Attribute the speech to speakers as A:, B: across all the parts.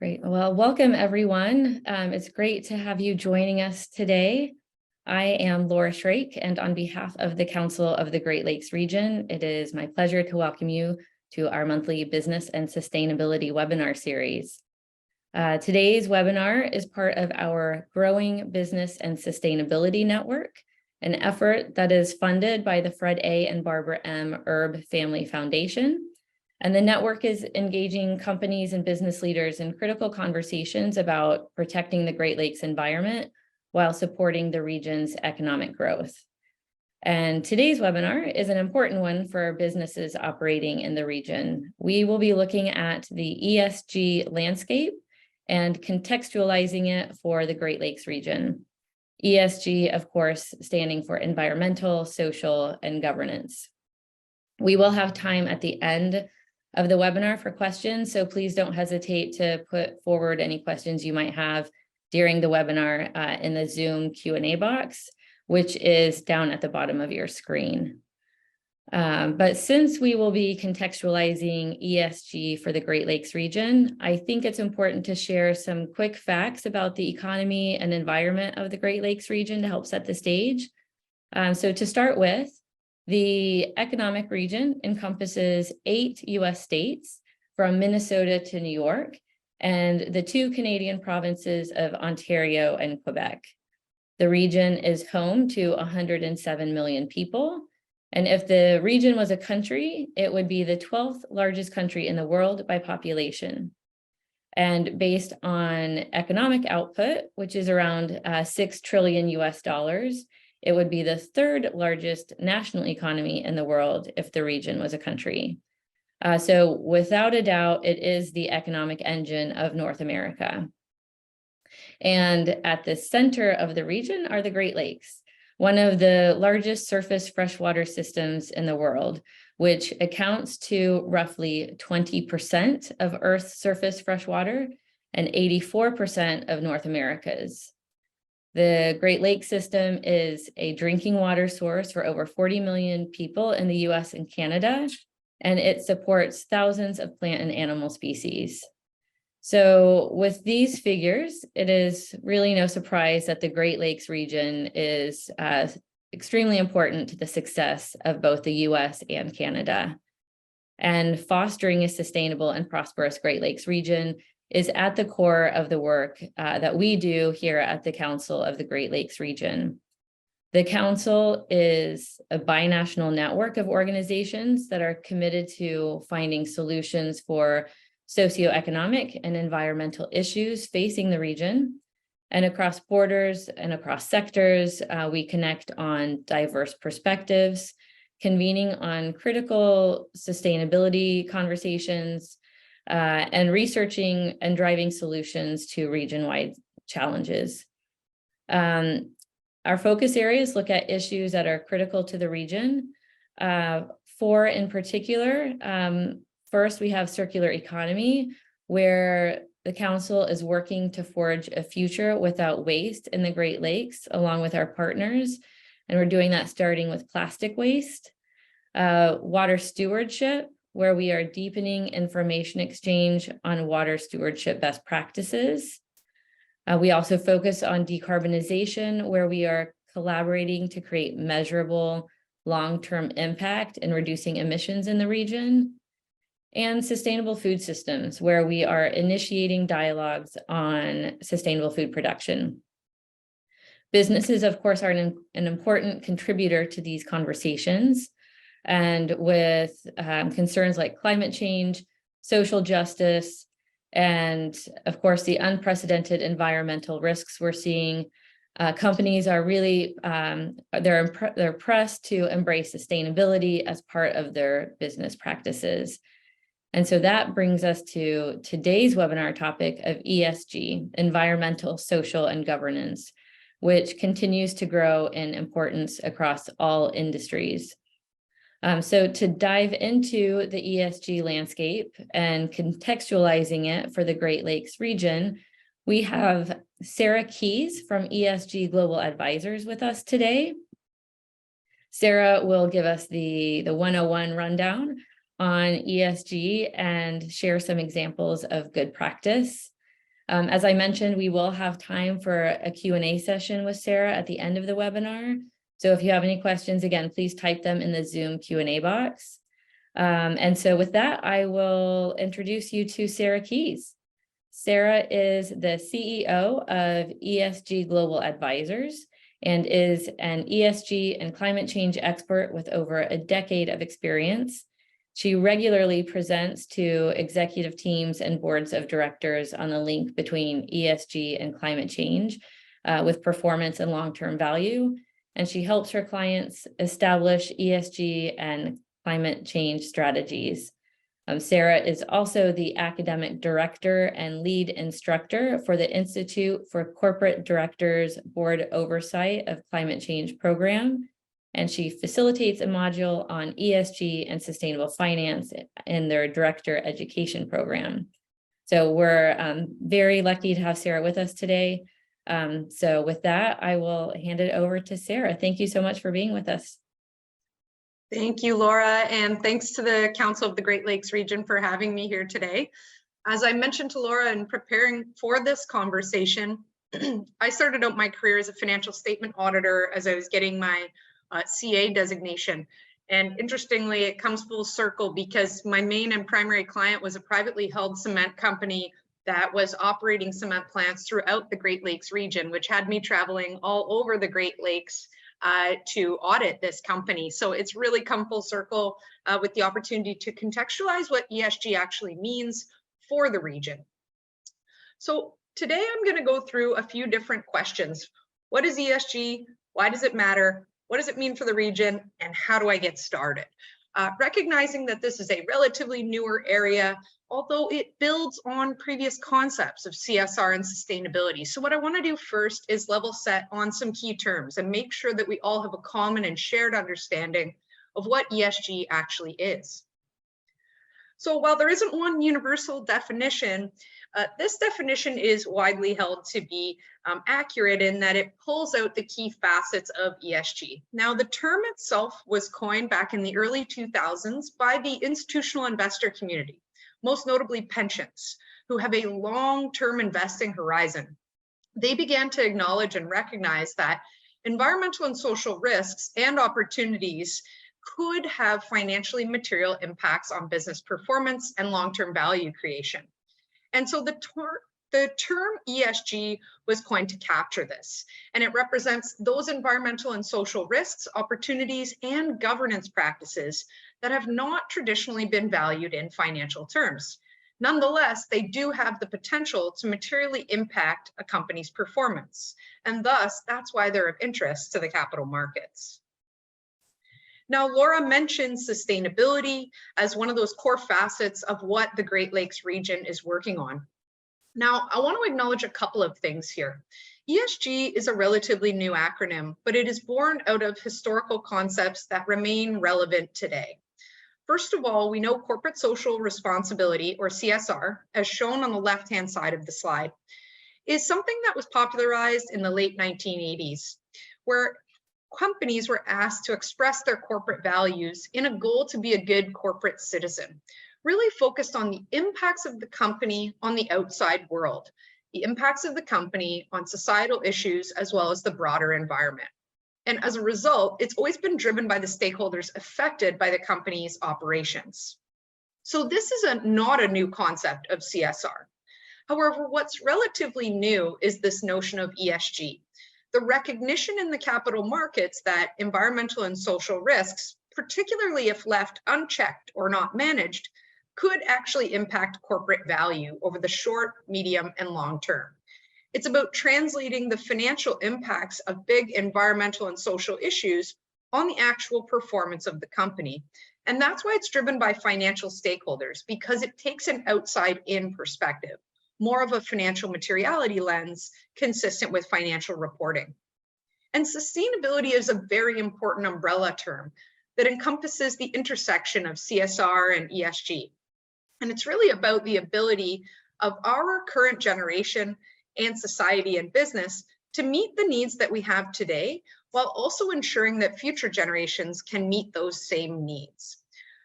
A: Great. Well, welcome everyone. It's great to have you joining us today. I am Laura Shrake, and on behalf of the Council of the Great Lakes Region, it is my pleasure to welcome you to our monthly Business and Sustainability webinar series. Today's webinar is part of our Growing Business and Sustainability Network, an effort that is funded by the Fred A. and Barbara M. Erb Family Foundation. And the network is engaging companies and business leaders in critical conversations about protecting the Great Lakes environment while supporting the region's economic growth. And today's webinar is an important one for businesses operating in the region. We will be looking at the ESG landscape and contextualizing it for the Great Lakes region. ESG, of course, standing for environmental, social, and governance. We will have time at the end of the webinar for questions, so please don't hesitate to put forward any questions you might have during the webinar in the Zoom Q&A box, which is down at the bottom of your screen. But since we will be contextualizing ESG for the Great Lakes region, I think it's important to share some quick facts about the economy and environment of the Great Lakes region to help set the stage. So to start with, the economic region encompasses 8 US states from Minnesota to New York and the 2 Canadian provinces of Ontario and Quebec. The region is home to 107 million people. And if the region was a country, it would be the 12th largest country in the world by population. And based on economic output, which is around 6 trillion US dollars, it would be the 3rd largest national economy in the world if the region was a country. So without a doubt, it is the economic engine of North America. And at the center of the region are the Great Lakes, one of the largest surface freshwater systems in the world, which accounts to roughly 20% of Earth's surface freshwater and 84% of North America's. The Great Lakes system is a drinking water source for over 40 million people in the US and Canada, and it supports thousands of plant and animal species. So with these figures, it is really no surprise that the Great Lakes region is extremely important to the success of both the US and Canada. And fostering a sustainable and prosperous Great Lakes region is at the core of the work that we do here at the Council of the Great Lakes region. The Council is a binational network of organizations that are committed to finding solutions for socioeconomic and environmental issues facing the region. And across borders and across sectors, we connect on diverse perspectives, convening on critical sustainability conversations, and researching and driving solutions to region-wide challenges. Our focus areas look at issues that are critical to the region. 4 in particular. First, we have circular economy, where the Council is working to forge a future without waste in the Great Lakes, along with our partners. And we're doing that starting with plastic waste. Water stewardship, where we are deepening information exchange on water stewardship best practices. We also focus on decarbonization, where we are collaborating to create measurable long-term impact in reducing emissions in the region. And sustainable food systems, where we are initiating dialogues on sustainable food production. Businesses, of course, are an important contributor to these conversations. And with concerns like climate change, social justice, and of course, the unprecedented environmental risks we're seeing, companies are really, they're pressed to embrace sustainability as part of their business practices. And so that brings us to today's webinar topic of ESG, environmental, social, and governance, which continues to grow in importance across all industries. So to dive into the ESG landscape and contextualizing it for the Great Lakes region, we have Sarah Keys from ESG Global Advisors with us today. Sarah will give us the 101 rundown on ESG and share some examples of good practice. As I mentioned, we will have time for a Q&A session with Sarah at the end of the webinar. So if you have any questions, again, please type them in the Zoom Q&A box. And so with that, I will introduce you to Sarah Keys. Sarah is the CEO of ESG Global Advisors and is an ESG and climate change expert with over a decade of experience. She regularly presents to executive teams and boards of directors on the link between ESG and climate change with performance and long-term value. And she helps her clients establish ESG and climate change strategies. Sarah is also the academic director and lead instructor for the Institute for Corporate Directors Board Oversight of Climate Change Program. And she facilitates a module on ESG and sustainable finance in their director education program. So we're very lucky to have Sarah with us today. So with that, I will hand it over to Sarah. Thank you so much for being with us.
B: Thank you, Laura, and thanks to the Council of the Great Lakes region for having me here today. As I mentioned to Laura in preparing for this conversation, I started out my career as a financial statement auditor as I was getting my CA designation. And interestingly, it comes full circle because my main and primary client was a privately held cement company that was operating cement plants throughout the Great Lakes region, which had me traveling all over the Great Lakes to audit this company. So it's really come full circle with the opportunity to contextualize what ESG actually means for the region. So today I'm going to go through a few different questions. What is ESG? Why does it matter? What does it mean for the region? And how do I get started? Recognizing that this is a relatively newer area, although it builds on previous concepts of CSR and sustainability. So what I want to do first is level set on some key terms and make sure that we all have a common and shared understanding of what ESG actually is. So while there isn't one universal definition, this definition is widely held to be accurate in that it pulls out the key facets of ESG. Now, the term itself was coined back in the early 2000s by the institutional investor community, most notably pensions, who have a long-term investing horizon. They began to acknowledge and recognize that environmental and social risks and opportunities could have financially material impacts on business performance and long-term value creation. And so the term ESG was coined to capture this, and it represents those environmental and social risks, opportunities, and governance practices that have not traditionally been valued in financial terms. Nonetheless, they do have the potential to materially impact a company's performance, and thus that's why they're of interest to the capital markets. Now, Laura mentioned sustainability as one of those core facets of what the Great Lakes region is working on. Now, I want to acknowledge a couple of things here. ESG is a relatively new acronym, but it is born out of historical concepts that remain relevant today. First of all, we know corporate social responsibility, or CSR, as shown on the left-hand side of the slide, is something that was popularized in the late 1980s, where companies were asked to express their corporate values in a goal to be a good corporate citizen, really focused on the impacts of the company on the outside world, the impacts of the company on societal issues, as well as the broader environment. And as a result, it's always been driven by the stakeholders affected by the company's operations. So this is not a new concept of CSR. However, what's relatively new is this notion of ESG. The recognition in the capital markets that environmental and social risks, particularly if left unchecked or not managed, could actually impact corporate value over the short, medium, and long term. It's about translating the financial impacts of big environmental and social issues on the actual performance of the company. And that's why it's driven by financial stakeholders, because it takes an outside-in perspective, more of a financial materiality lens consistent with financial reporting. And sustainability is a very important umbrella term that encompasses the intersection of CSR and ESG. And it's really about the ability of our current generation and society and business to meet the needs that we have today, while also ensuring that future generations can meet those same needs.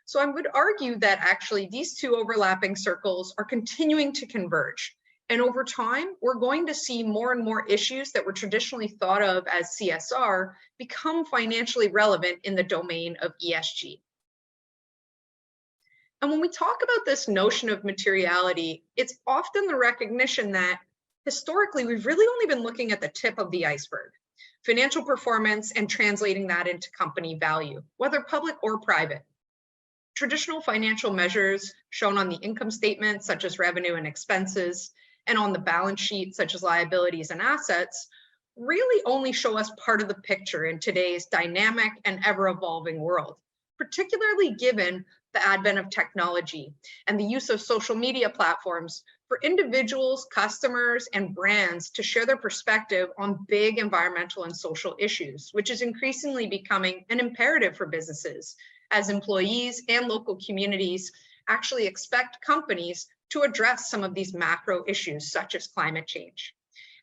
B: So I would argue that actually these two overlapping circles are continuing to converge. And over time, we're going to see more and more issues that were traditionally thought of as CSR become financially relevant in the domain of ESG. And when we talk about this notion of materiality, it's often the recognition that historically, we've really only been looking at the tip of the iceberg, financial performance and translating that into company value, whether public or private. Traditional financial measures shown on the income statement, such as revenue and expenses, and on the balance sheet, such as liabilities and assets, really only show us part of the picture in today's dynamic and ever-evolving world, particularly given the advent of technology and the use of social media platforms for individuals, customers, and brands to share their perspective on big environmental and social issues, which is increasingly becoming an imperative for businesses as employees and local communities actually expect companies to address some of these macro issues, such as climate change.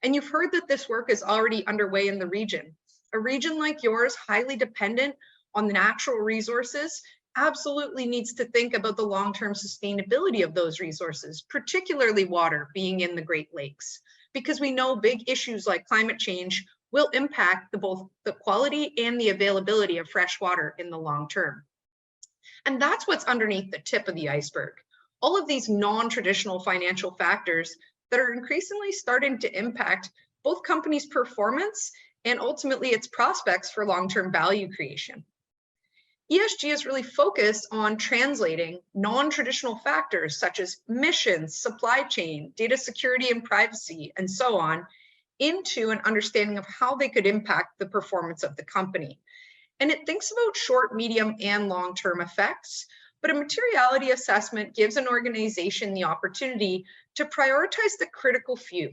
B: And you've heard that this work is already underway in the region. A region like yours, highly dependent on the natural resources, absolutely needs to think about the long-term sustainability of those resources, particularly water being in the Great Lakes, because we know big issues like climate change will impact both the quality and the availability of fresh water in the long term. And that's what's underneath the tip of the iceberg. All of these non-traditional financial factors that are increasingly starting to impact both companies' performance and ultimately its prospects for long-term value creation. ESG is really focused on translating non-traditional factors such as emissions, supply chain, data security and privacy, and so on, into an understanding of how they could impact the performance of the company. And it thinks about short, medium, and long-term effects, but a materiality assessment gives an organization the opportunity to prioritize the critical few.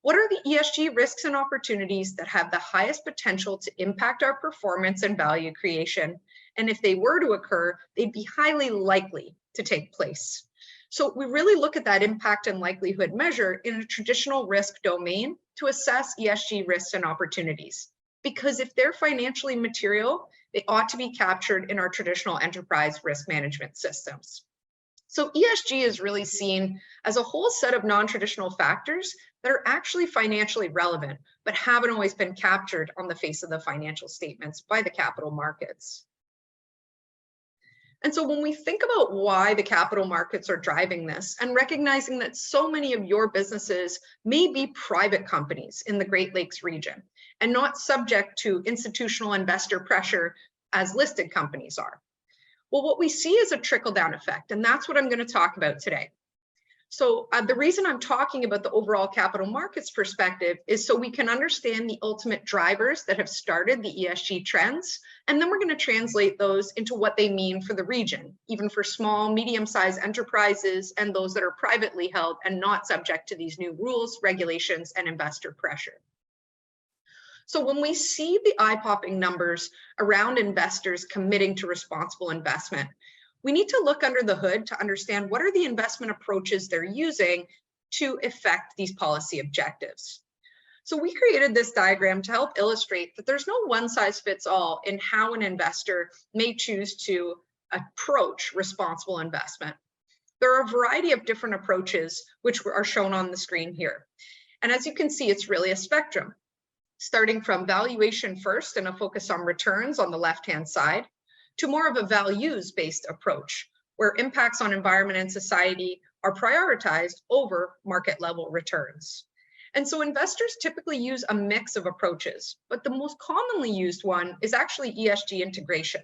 B: What are the ESG risks and opportunities that have the highest potential to impact our performance and value creation? And if they were to occur, they'd be highly likely to take place. So we really look at that impact and likelihood measure in a traditional risk domain to assess ESG risks and opportunities. Because if they're financially material, they ought to be captured in our traditional enterprise risk management systems. So ESG is really seen as a whole set of non-traditional factors that are actually financially relevant, but haven't always been captured on the face of the financial statements by the capital markets. And so when we think about why the capital markets are driving this and recognizing that so many of your businesses may be private companies in the Great Lakes region and not subject to institutional investor pressure as listed companies are. Well, what we see is a trickle-down effect, and that's what I'm going to talk about today. So the reason I'm talking about the overall capital markets perspective is so we can understand the ultimate drivers that have started the ESG trends, and then we're going to translate those into what they mean for the region, even for small, medium-sized enterprises and those that are privately held and not subject to these new rules, regulations, and investor pressure. So when we see the eye-popping numbers around investors committing to responsible investment, we need to look under the hood to understand what are the investment approaches they're using to effect these policy objectives. So we created this diagram to help illustrate that there's no one-size-fits-all in how an investor may choose to approach responsible investment. There are a variety of different approaches which are shown on the screen here. And as you can see, it's really a spectrum, starting from valuation first and a focus on returns on the left-hand side, to more of a values-based approach, where impacts on environment and society are prioritized over market-level returns. And so investors typically use a mix of approaches, but the most commonly used one is actually ESG integration,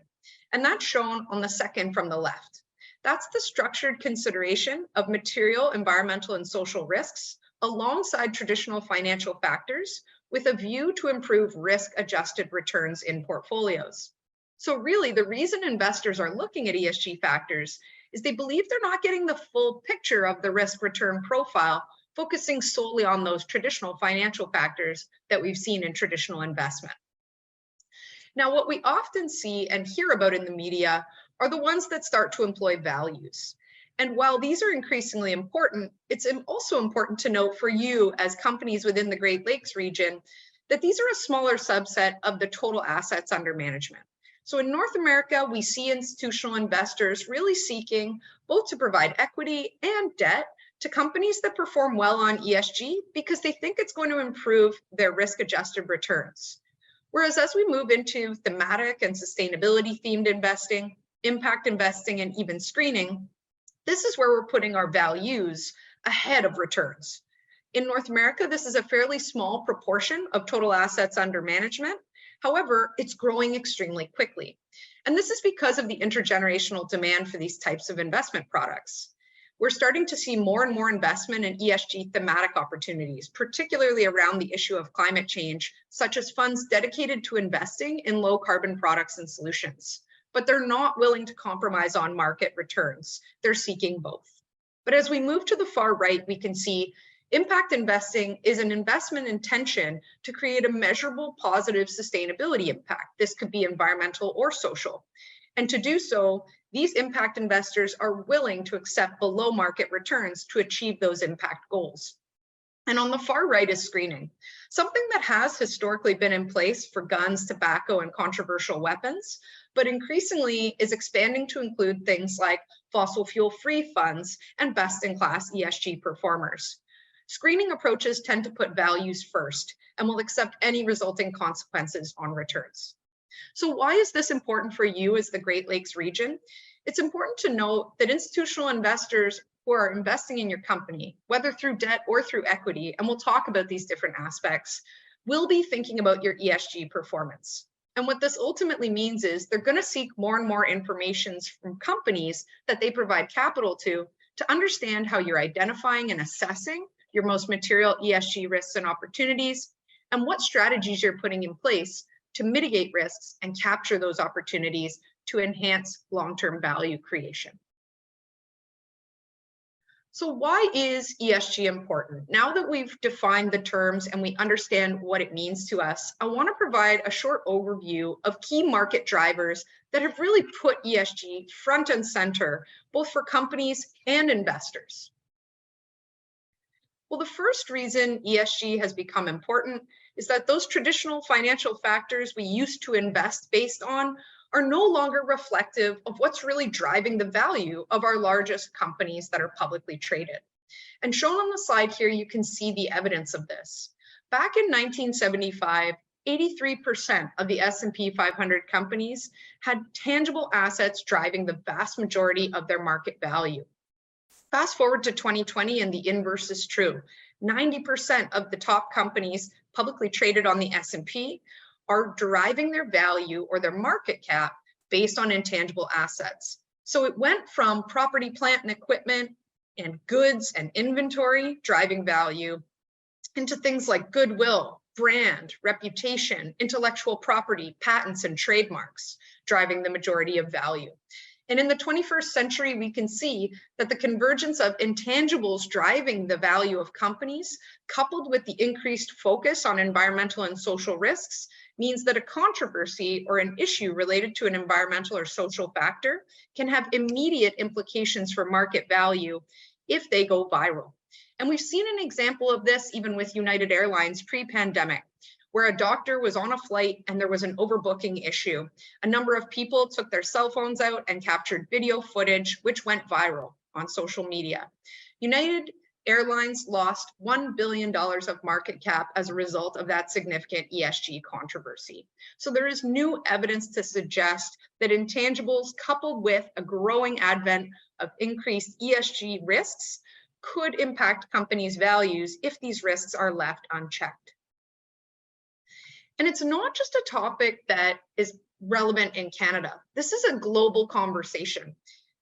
B: and that's shown on the second from the left. That's the structured consideration of material, environmental, and social risks alongside traditional financial factors with a view to improve risk-adjusted returns in portfolios. So really, the reason investors are looking at ESG factors is they believe they're not getting the full picture of the risk-return profile, focusing solely on those traditional financial factors that we've seen in traditional investment. Now, what we often see and hear about in the media are the ones that start to employ values. And while these are increasingly important, it's also important to note for you as companies within the Great Lakes region that these are a smaller subset of the total assets under management. So in North America, we see institutional investors really seeking both to provide equity and debt to companies that perform well on ESG because they think it's going to improve their risk-adjusted returns. Whereas as we move into thematic and sustainability themed investing, impact investing, and even screening, this is where we're putting our values ahead of returns. In North America, this is a fairly small proportion of total assets under management. However, it's growing extremely quickly. And this is because of the intergenerational demand for these types of investment products. We're starting to see more and more investment in ESG thematic opportunities, particularly around the issue of climate change, such as funds dedicated to investing in low carbon products and solutions. But they're not willing to compromise on market returns. They're seeking both. But as we move to the far right, we can see impact investing is an investment intention to create a measurable positive sustainability impact. This could be environmental or social. And to do so, these impact investors are willing to accept below market returns to achieve those impact goals. And on the far right is screening, something that has historically been in place for guns, tobacco, and controversial weapons, but increasingly is expanding to include things like fossil fuel-free funds and best-in-class ESG performers. Screening approaches tend to put values first and will accept any resulting consequences on returns. So why is this important for you as the Great Lakes region? It's important to note that institutional investors who are investing in your company, whether through debt or through equity, and we'll talk about these different aspects, will be thinking about your ESG performance. And what this ultimately means is they're going to seek more and more information from companies that they provide capital to understand how you're identifying and assessing your most material ESG risks and opportunities, and what strategies you're putting in place to mitigate risks and capture those opportunities to enhance long-term value creation. So why is ESG important? Now that we've defined the terms and we understand what it means to us, I want to provide a short overview of key market drivers that have really put ESG front and center, both for companies and investors. Well, the first reason ESG has become important is that those traditional financial factors we used to invest based on are no longer reflective of what's really driving the value of our largest companies that are publicly traded. And shown on the slide here, you can see the evidence of this. Back in 1975, 83% of the S&P 500 companies had tangible assets driving the vast majority of their market value. Fast forward to 2020 and the inverse is true. 90% of the top companies publicly traded on the S&P are deriving their value or their market cap based on intangible assets. So it went from property, plant, and equipment and goods and inventory driving value into things like goodwill, brand, reputation, intellectual property, patents, and trademarks driving the majority of value. And in the 21st century, we can see that the convergence of intangibles driving the value of companies, coupled with the increased focus on environmental and social risks, means that a controversy or an issue related to an environmental or social factor can have immediate implications for market value if they go viral. And we've seen an example of this even with United Airlines pre-pandemic, where a doctor was on a flight and there was an overbooking issue. A number of people took their cell phones out and captured video footage, which went viral on social media. United Airlines lost $1 billion of market cap as a result of that significant ESG controversy. So there is new evidence to suggest that intangibles, coupled with a growing advent of increased ESG risks, could impact companies' values if these risks are left unchecked. And it's not just a topic that is relevant in Canada. This is a global conversation.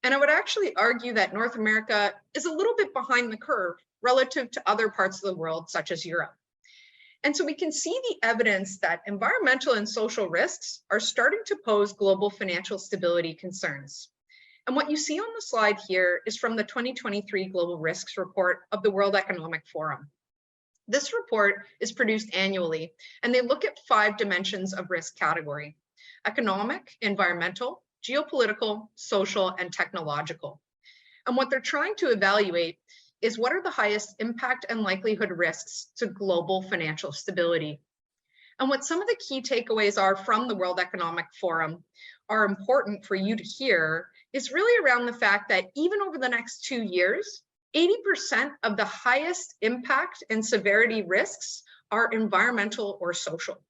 B: And I would actually argue that North America is a little bit behind the curve relative to other parts of the world, such as Europe. And so we can see the evidence that environmental and social risks are starting to pose global financial stability concerns. And what you see on the slide here is from the 2023 Global Risks Report of the World Economic Forum. This report is produced annually, and they look at 5 dimensions of risk category: economic, environmental, geopolitical, social, and technological. And what they're trying to evaluate is what are the highest impact and likelihood risks to global financial stability. And what some of the key takeaways are from the World Economic Forum are important for you to hear is really around the fact that even over the next 2 years, 80% of the highest impact and severity risks are environmental or social.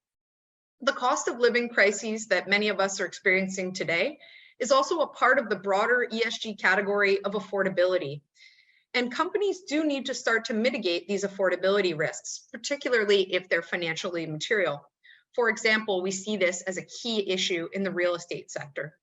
B: The cost of living crises that many of us are experiencing today is also a part of the broader ESG category of affordability. And companies do need to start to mitigate these affordability risks, particularly if they're financially material. For example, we see this as a key issue in the real estate sector.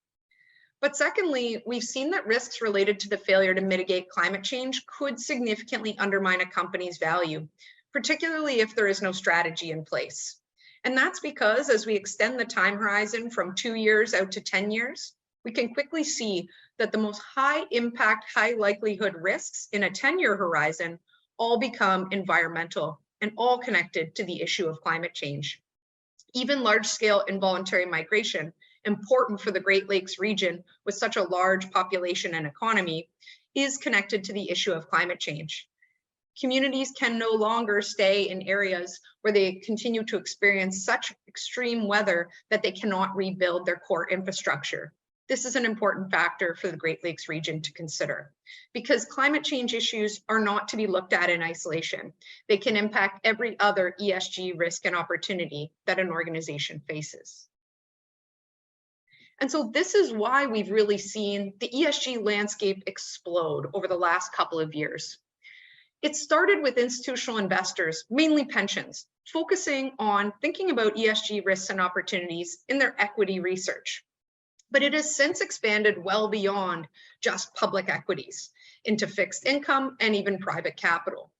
B: But secondly, we've seen that risks related to the failure to mitigate climate change could significantly undermine a company's value, particularly if there is no strategy in place. And that's because as we extend the time horizon from 2 years out to 10 years, we can quickly see that the most high impact, high likelihood risks in a 10-year horizon all become environmental and all connected to the issue of climate change. Even large-scale involuntary migration, important for the Great Lakes region with such a large population and economy, is connected to the issue of climate change. Communities can no longer stay in areas where they continue to experience such extreme weather that they cannot rebuild their core infrastructure. This is an important factor for the Great Lakes region to consider, because climate change issues are not to be looked at in isolation. They can impact every other ESG risk and opportunity that an organization faces. And so this is why we've really seen the ESG landscape explode over the last couple of years. It started with institutional investors, mainly pensions, focusing on thinking about ESG risks and opportunities in their equity research. But it has since expanded well beyond just public equities into fixed income and even private capital.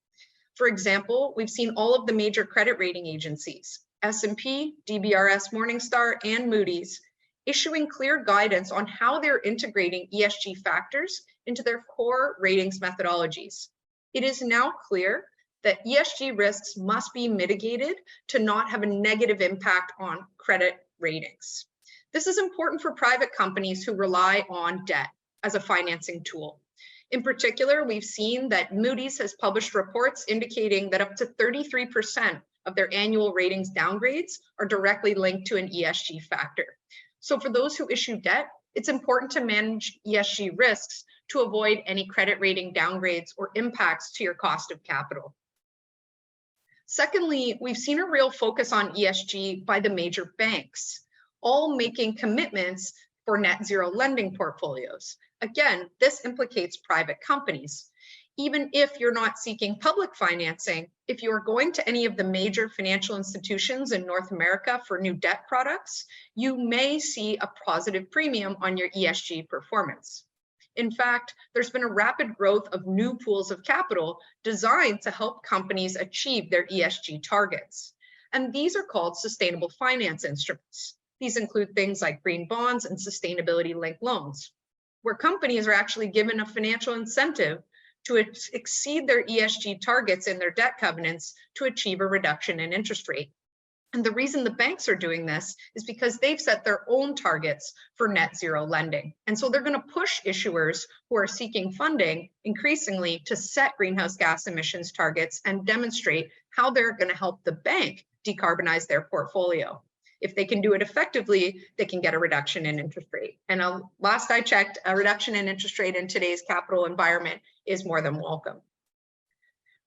B: For example, we've seen all of the major credit rating agencies, S&P, DBRS Morningstar, and Moody's, issuing clear guidance on how they're integrating ESG factors into their core ratings methodologies. It is now clear that ESG risks must be mitigated to not have a negative impact on credit ratings. This is important for private companies who rely on debt as a financing tool. In particular, we've seen that Moody's has published reports indicating that up to 33% of their annual ratings downgrades are directly linked to an ESG factor. So for those who issue debt, it's important to manage ESG risks to avoid any credit rating downgrades or impacts to your cost of capital. Secondly, we've seen a real focus on ESG by the major banks, all making commitments for net zero lending portfolios. Again, this implicates private companies. Even if you're not seeking public financing, if you are going to any of the major financial institutions in North America for new debt products, you may see a positive premium on your ESG performance. In fact, there's been a rapid growth of new pools of capital designed to help companies achieve their ESG targets. And these are called sustainable finance instruments. These include things like green bonds and sustainability-linked loans, where companies are actually given a financial incentive to exceed their ESG targets in their debt covenants to achieve a reduction in interest rate. And the reason the banks are doing this is because they've set their own targets for net zero lending. And so they're going to push issuers who are seeking funding increasingly to set greenhouse gas emissions targets and demonstrate how they're going to help the bank decarbonize their portfolio. If they can do it effectively, they can get a reduction in interest rate. And last I checked, a reduction in interest rate in today's capital environment is more than welcome.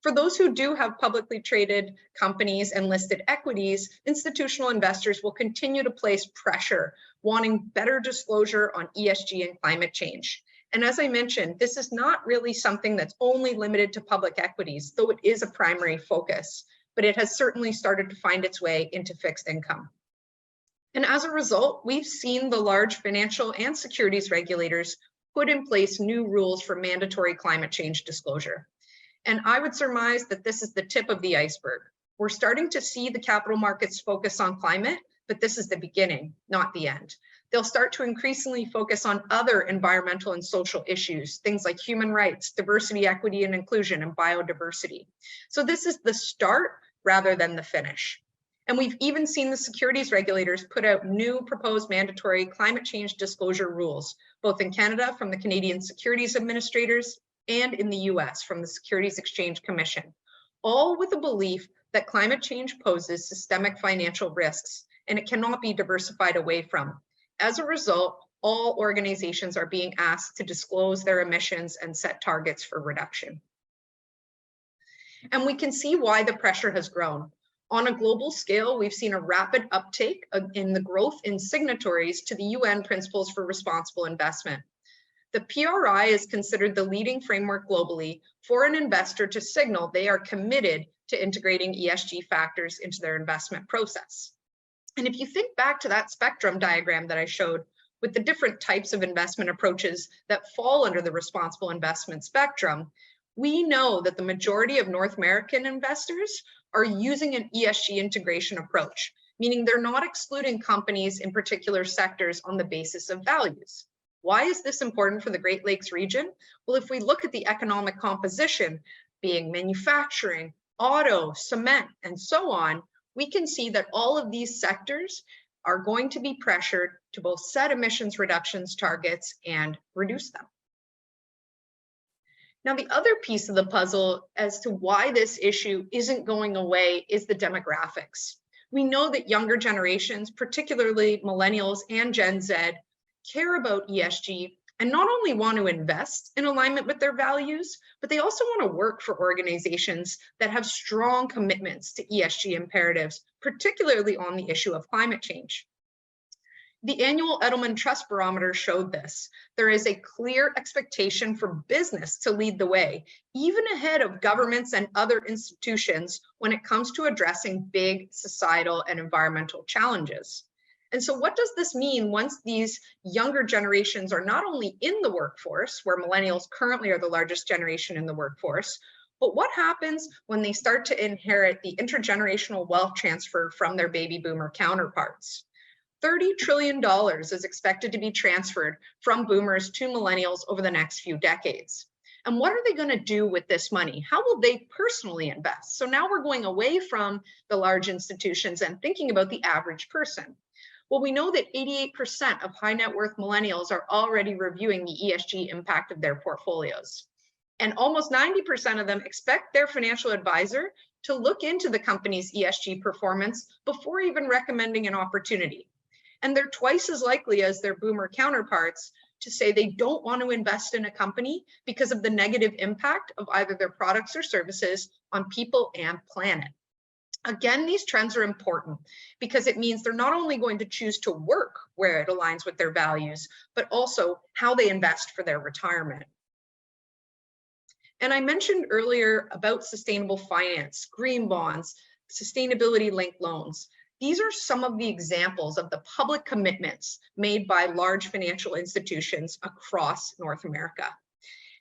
B: For those who do have publicly traded companies and listed equities, institutional investors will continue to place pressure, wanting better disclosure on ESG and climate change. And as I mentioned, this is not really something that's only limited to public equities, though it is a primary focus, but it has certainly started to find its way into fixed income. And as a result, we've seen the large financial and securities regulators put in place new rules for mandatory climate change disclosure. And I would surmise that this is the tip of the iceberg. We're starting to see the capital markets focus on climate, but this is the beginning, not the end. They'll start to increasingly focus on other environmental and social issues, things like human rights, diversity, equity, and inclusion, and biodiversity. So this is the start rather than the finish. And we've even seen the securities regulators put out new proposed mandatory climate change disclosure rules, both in Canada from the Canadian Securities Administrators and in the US from the Securities Exchange Commission, all with a belief that climate change poses systemic financial risks and it cannot be diversified away from. As a result, all organizations are being asked to disclose their emissions and set targets for reduction. And we can see why the pressure has grown. On a global scale, we've seen a rapid uptake in the growth in signatories to the UN Principles for Responsible Investment. The PRI is considered the leading framework globally for an investor to signal they are committed to integrating ESG factors into their investment process. And if you think back to that spectrum diagram that I showed with the different types of investment approaches that fall under the responsible investment spectrum, we know that the majority of North American investors are using an ESG integration approach, meaning they're not excluding companies in particular sectors on the basis of values. Why is this important for the Great Lakes region? Well, if we look at the economic composition, being manufacturing, auto, cement, and so on, we can see that all of these sectors are going to be pressured to both set emissions reductions targets and reduce them. Now, the other piece of the puzzle as to why this issue isn't going away is the demographics. We know that younger generations, particularly millennials and Gen Z, care about ESG and not only want to invest in alignment with their values, but they also want to work for organizations that have strong commitments to ESG imperatives, particularly on the issue of climate change. The annual Edelman Trust Barometer showed this. There is a clear expectation for business to lead the way, even ahead of governments and other institutions when it comes to addressing big societal and environmental challenges. And so what does this mean once these younger generations are not only in the workforce, where millennials currently are the largest generation in the workforce, but what happens when they start to inherit the intergenerational wealth transfer from their baby boomer counterparts? $30 trillion is expected to be transferred from boomers to millennials over the next few decades. And what are they going to do with this money? How will they personally invest? So now we're going away from the large institutions and thinking about the average person. Well, we know that 88% of high net worth millennials are already reviewing the ESG impact of their portfolios. And almost 90% of them expect their financial advisor to look into the company's ESG performance before even recommending an opportunity. And they're twice as likely as their boomer counterparts to say they don't want to invest in a company because of the negative impact of either their products or services on people and planet. Again, these trends are important because it means they're not only going to choose to work where it aligns with their values, but also how they invest for their retirement. And I mentioned earlier about sustainable finance, green bonds, sustainability-linked loans. These are some of the examples of the public commitments made by large financial institutions across North America.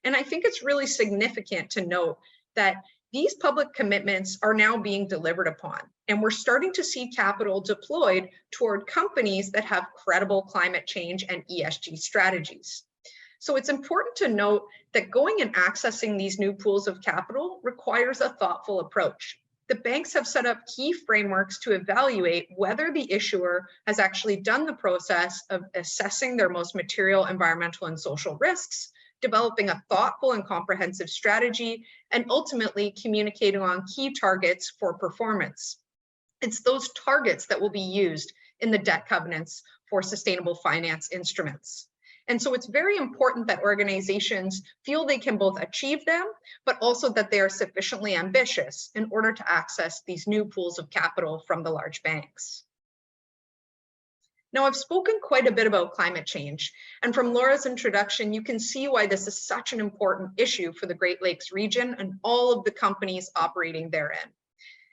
B: And I think it's really significant to note that these public commitments are now being delivered upon, and we're starting to see capital deployed toward companies that have credible climate change and ESG strategies. So it's important to note that going and accessing these new pools of capital requires a thoughtful approach. The banks have set up key frameworks to evaluate whether the issuer has actually done the process of assessing their most material environmental and social risks, developing a thoughtful and comprehensive strategy, and ultimately communicating on key targets for performance. It's those targets that will be used in the debt covenants for sustainable finance instruments. And so it's very important that organizations feel they can both achieve them, but also that they are sufficiently ambitious in order to access these new pools of capital from the large banks. Now, I've spoken quite a bit about climate change, and from Laura's introduction, you can see why this is such an important issue for the Great Lakes region and all of the companies operating therein.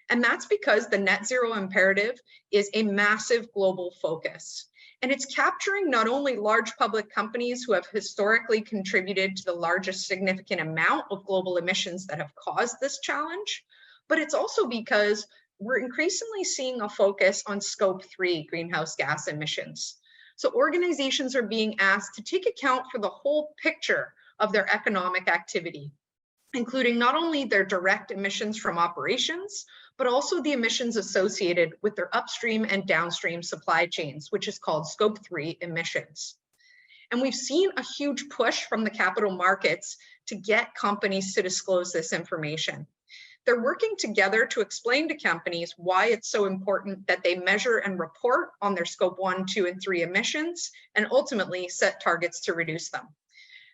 B: And that's because the net zero imperative is a massive global focus. And it's capturing not only large public companies who have historically contributed to the largest significant amount of global emissions that have caused this challenge, but it's also because we're increasingly seeing a focus on scope 3 greenhouse gas emissions. So organizations are being asked to take account for the whole picture of their economic activity, including not only their direct emissions from operations, but also the emissions associated with their upstream and downstream supply chains, which is called scope 3 emissions. And we've seen a huge push from the capital markets to get companies to disclose this information. They're working together to explain to companies why it's so important that they measure and report on their scope 1, 2, and 3 emissions, and ultimately set targets to reduce them.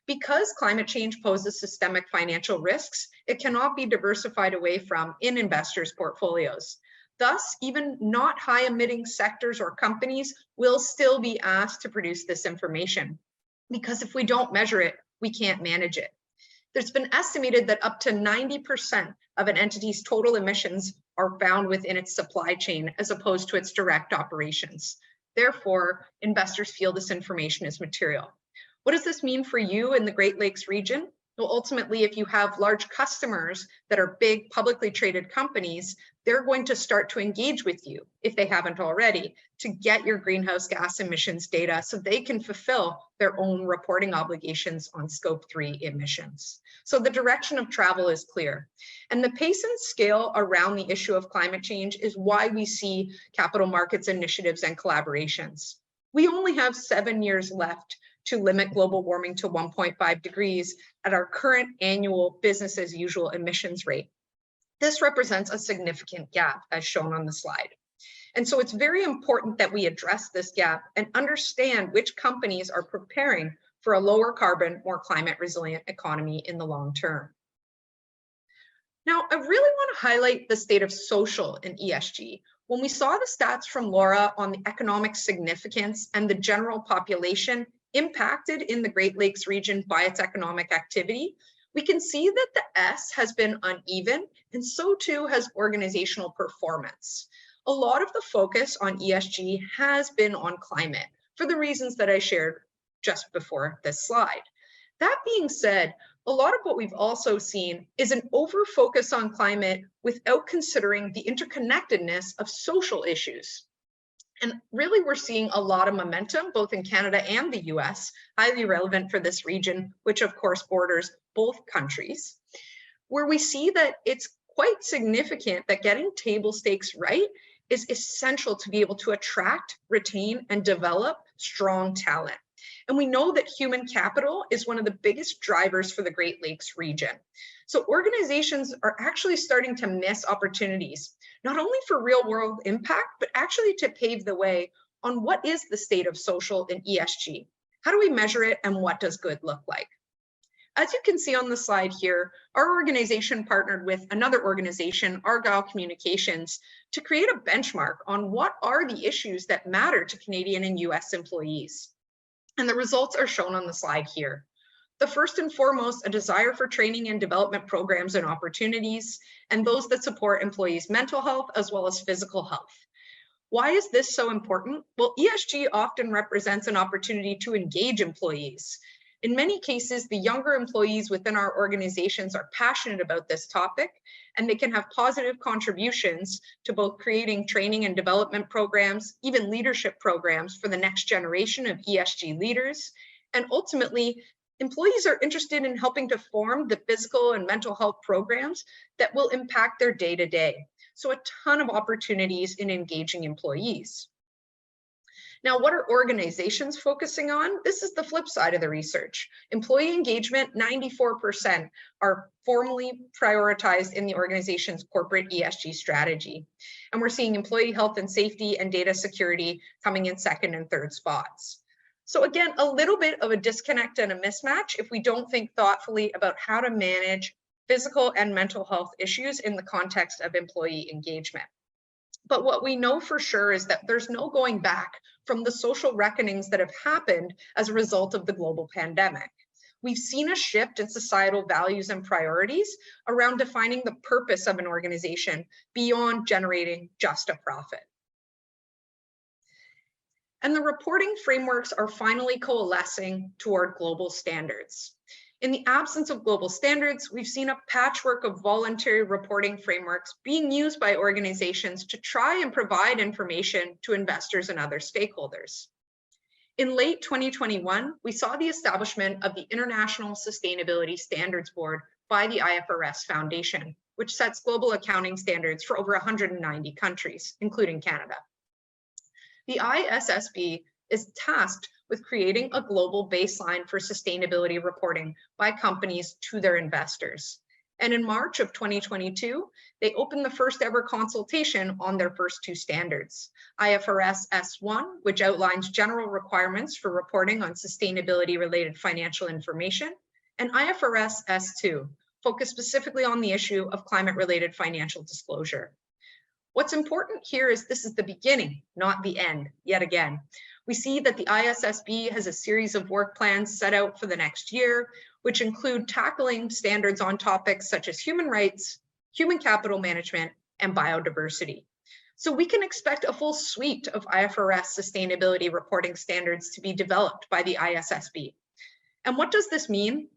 B: Because climate change poses systemic financial risks, it cannot be diversified away from in investors' portfolios. Thus, even not high emitting sectors or companies will still be asked to produce this information, because if we don't measure it, we can't manage it. There's been estimated that up to 90% of an entity's total emissions are found within its supply chain as opposed to its direct operations. Therefore, investors feel this information is material. What does this mean for you in the Great Lakes region? Well, ultimately, if you have large customers that are big publicly traded companies, they're going to start to engage with you, if they haven't already, to get your greenhouse gas emissions data so they can fulfill their own reporting obligations on Scope 3 emissions. So the direction of travel is clear. And the pace and scale around the issue of climate change is why we see capital markets initiatives and collaborations. We only have 7 years left to limit global warming to 1.5 degrees at our current annual business as usual emissions rate. This represents a significant gap as shown on the slide. And so it's very important that we address this gap and understand which companies are preparing for a lower carbon, more climate resilient economy in the long term. Now, I really want to highlight the state of social in ESG. When we saw the stats from Laura on the economic significance and the general population impacted in the Great Lakes region by its economic activity, we can see that the S has been uneven, and so too has organizational performance. A lot of the focus on ESG has been on climate for the reasons that I shared just before this slide. That being said, a lot of what we've also seen is an over-focus on climate without considering the interconnectedness of social issues. And really, we're seeing a lot of momentum, both in Canada and the US, highly relevant for this region, which of course borders both countries, where we see that it's quite significant that getting table stakes right is essential to be able to attract, retain, and develop strong talent. And we know that human capital is one of the biggest drivers for the Great Lakes region. So organizations are actually starting to miss opportunities, not only for real world impact, but actually to pave the way on what is the state of social in ESG. How do we measure it, and what does good look like? As you can see on the slide here, our organization partnered with another organization, Argyle Communications, to create a benchmark on what are the issues that matter to Canadian and US employees. And the results are shown on the slide here. The first and foremost, a desire for training and development programs and opportunities, and those that support employees' mental health as well as physical health. Why is this so important? Well, ESG often represents an opportunity to engage employees. In many cases, the younger employees within our organizations are passionate about this topic, and they can have positive contributions to both creating training and development programs, even leadership programs for the next generation of ESG leaders. And ultimately, employees are interested in helping to form the physical and mental health programs that will impact their day-to-day. So a ton of opportunities in engaging employees. Now, what are organizations focusing on? This is the flip side of the research. Employee engagement, 94% are formally prioritized in the organization's corporate ESG strategy. And we're seeing employee health and safety and data security coming in second and third spots. So again, a little bit of a disconnect and a mismatch if we don't think thoughtfully about how to manage physical and mental health issues in the context of employee engagement. But what we know for sure is that there's no going back from the social reckonings that have happened as a result of the global pandemic. We've seen a shift in societal values and priorities around defining the purpose of an organization beyond generating just a profit. And the reporting frameworks are finally coalescing toward global standards. In the absence of global standards, we've seen a patchwork of voluntary reporting frameworks being used by organizations to try and provide information to investors and other stakeholders. In late 2021, we saw the establishment of the International Sustainability Standards Board by the IFRS Foundation, which sets global accounting standards for over 190 countries, including Canada. The ISSB is tasked with creating a global baseline for sustainability reporting by companies to their investors. And in March of 2022, they opened the first ever consultation on their first two standards, IFRS S1, which outlines general requirements for reporting on sustainability-related financial information, and IFRS S2, focused specifically on the issue of climate-related financial disclosure. What's important here is this is the beginning, not the end, yet again. We see that the ISSB has a series of work plans set out for the next year, which include tackling standards on topics such as human rights, human capital management, and biodiversity. So we can expect a full suite of IFRS sustainability reporting standards to be developed by the ISSB. And what does this mean?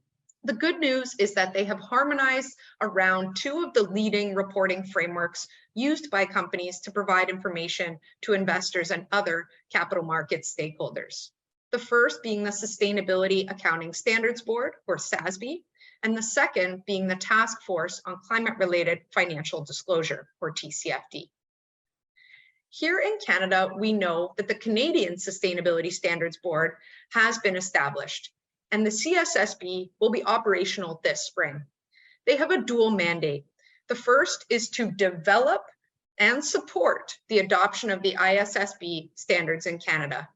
B: The good news is that they have harmonized around two of the leading reporting frameworks used by companies to provide information to investors and other capital markets stakeholders. The first being the Sustainability Accounting Standards Board, or SASB, and the second being the Task Force on Climate-Related Financial Disclosure, or TCFD. Here in Canada, we know that the Canadian Sustainability Standards Board has been established, and the CSSB will be operational this spring. They have a dual mandate. The first is to develop and support the adoption of the ISSB standards in Canada.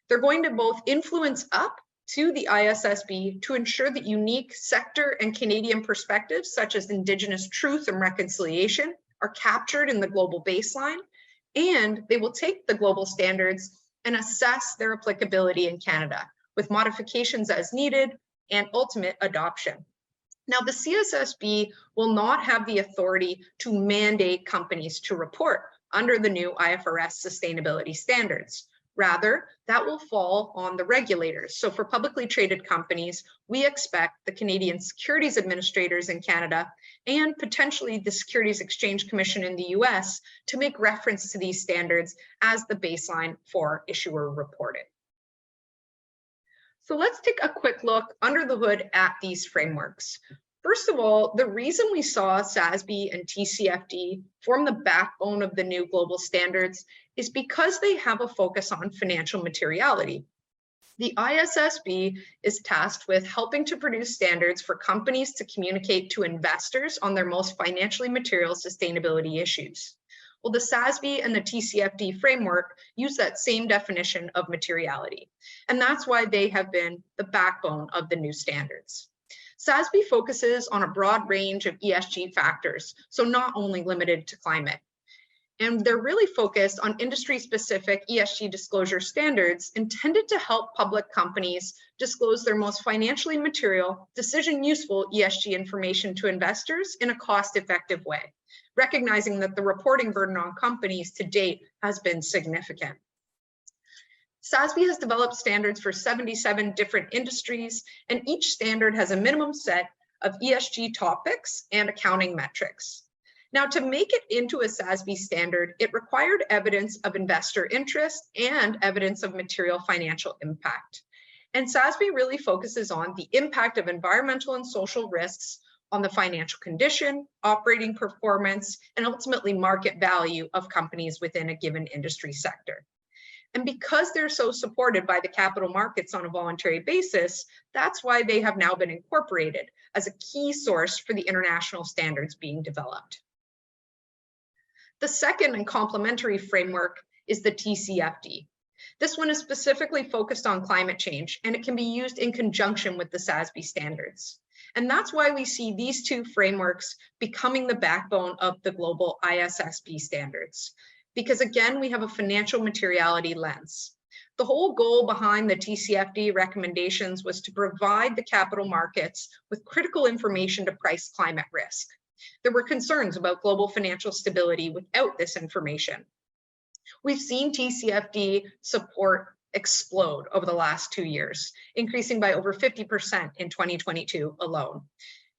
B: They're going to both influence up to the ISSB to ensure that unique sector and Canadian perspectives, such as Indigenous truth and reconciliation, are captured in the global baseline, and they will take the global standards and assess their applicability in Canada, with modifications as needed and ultimate adoption. Now, the CSSB will not have the authority to mandate companies to report under the new IFRS sustainability standards. Rather, that will fall on the regulators. So for publicly traded companies, we expect the Canadian Securities Administrators in Canada and potentially the Securities Exchange Commission in the US to make reference to these standards as the baseline for issuer reporting. So let's take a quick look under the hood at these frameworks. First of all, the reason we saw SASB and TCFD form the backbone of the new global standards is because they have a focus on financial materiality. The ISSB is tasked with helping to produce standards for companies to communicate to investors on their most financially material sustainability issues. Well, the SASB and the TCFD framework use that same definition of materiality, and that's why they have been the backbone of the new standards. SASB focuses on a broad range of ESG factors, so not only limited to climate. And they're really focused on industry-specific ESG disclosure standards intended to help public companies disclose their most financially material, decision-useful ESG information to investors in a cost-effective way, recognizing that the reporting burden on companies to date has been significant. SASB has developed standards for 77 different industries, and each standard has a minimum set of ESG topics and accounting metrics. Now, to make it into a SASB standard, it required evidence of investor interest and evidence of material financial impact. And SASB really focuses on the impact of environmental and social risks on the financial condition, operating performance, and ultimately market value of companies within a given industry sector. And because they're so supported by the capital markets on a voluntary basis, that's why they have now been incorporated as a key source for the international standards being developed. The second and complementary framework is the TCFD. This one is specifically focused on climate change, and it can be used in conjunction with the SASB standards. And that's why we see these two frameworks becoming the backbone of the global ISSB standards. Because again, we have a financial materiality lens. The whole goal behind the TCFD recommendations was to provide the capital markets with critical information to price climate risk. There were concerns about global financial stability without this information. We've seen TCFD support explode over the last 2 years, increasing by over 50% in 2022 alone.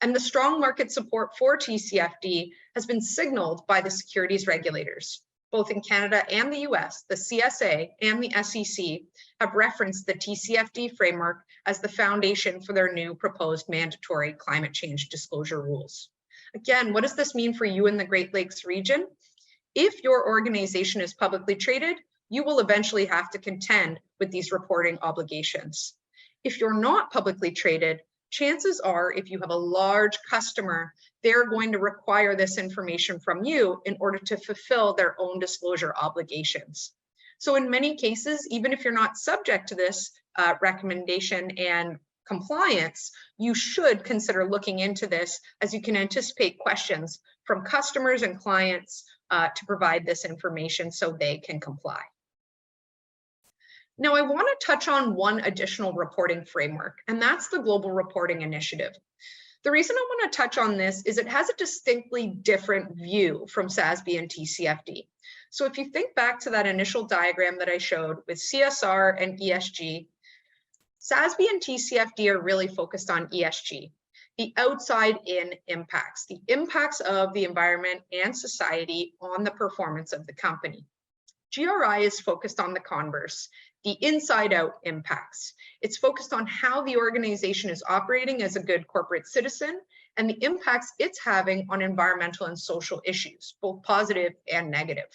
B: And the strong market support for TCFD has been signaled by the securities regulators. Both in Canada and the US, the CSA and the SEC have referenced the TCFD framework as the foundation for their new proposed mandatory climate change disclosure rules. Again, what does this mean for you in the Great Lakes region? If your organization is publicly traded, you will eventually have to contend with these reporting obligations. If you're not publicly traded, chances are, if you have a large customer, they're going to require this information from you in order to fulfill their own disclosure obligations. So in many cases, even if you're not subject to this recommendation and compliance, you should consider looking into this, as you can anticipate questions from customers and clients to provide this information so they can comply. Now, I want to touch on one additional reporting framework, and that's the Global Reporting Initiative. The reason I want to touch on this is it has a distinctly different view from SASB and TCFD. So if you think back to that initial diagram that I showed with CSR and ESG, SASB and TCFD are really focused on ESG, the outside-in impacts, the impacts of the environment and society on the performance of the company. GRI is focused on the converse, the inside-out impacts. It's focused on how the organization is operating as a good corporate citizen and the impacts it's having on environmental and social issues, both positive and negative.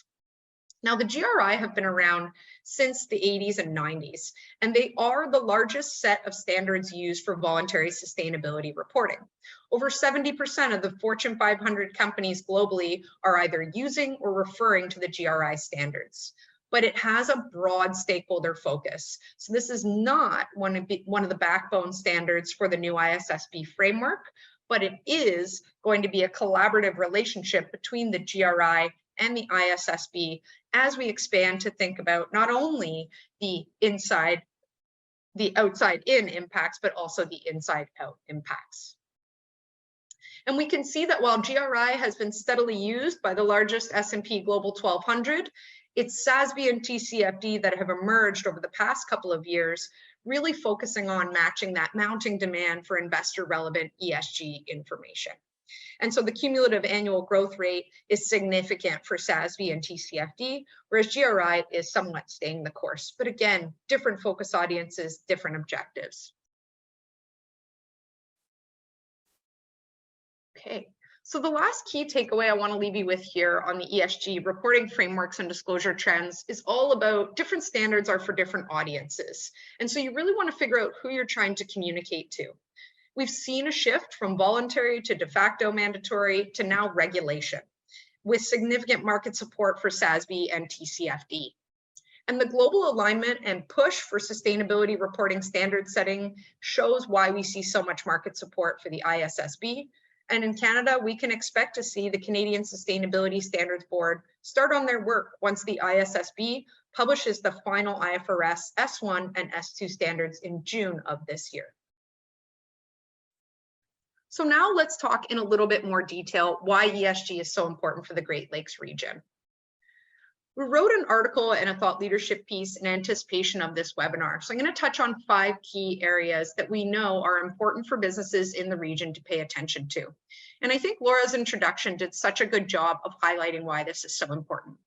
B: Now, the GRI have been around since the 80s and 90s, and they are the largest set of standards used for voluntary sustainability reporting. Over 70% of the Fortune 500 companies globally are either using or referring to the GRI standards, but it has a broad stakeholder focus. So this is not one of the backbone standards for the new ISSB framework, but it is going to be a collaborative relationship between the GRI and the ISSB as we expand to think about not only the outside-in impacts, but also the inside-out impacts. And we can see that while GRI has been steadily used by the largest S&P Global 1200, it's SASB and TCFD that have emerged over the past couple of years, really focusing on matching that mounting demand for investor-relevant ESG information. And so the cumulative annual growth rate is significant for SASB and TCFD, whereas GRI is somewhat staying the course. But again, different focus audiences, different objectives. Okay, so the last key takeaway I want to leave you with here on the ESG reporting frameworks and disclosure trends is all about different standards are for different audiences. And so you really want to figure out who you're trying to communicate to. We've seen a shift from voluntary to de facto mandatory to now regulation, with significant market support for SASB and TCFD. And the global alignment and push for sustainability reporting standard setting shows why we see so much market support for the ISSB. And in Canada, we can expect to see the Canadian Sustainability Standards Board start on their work once the ISSB publishes the final IFRS S1 and S2 standards in June of this year. So now let's talk in a little bit more detail why ESG is so important for the Great Lakes region. We wrote an article and a thought leadership piece in anticipation of this webinar. So I'm going to touch on 5 key areas that we know are important for businesses in the region to pay attention to. And I think Laura's introduction did such a good job of highlighting why this is so important.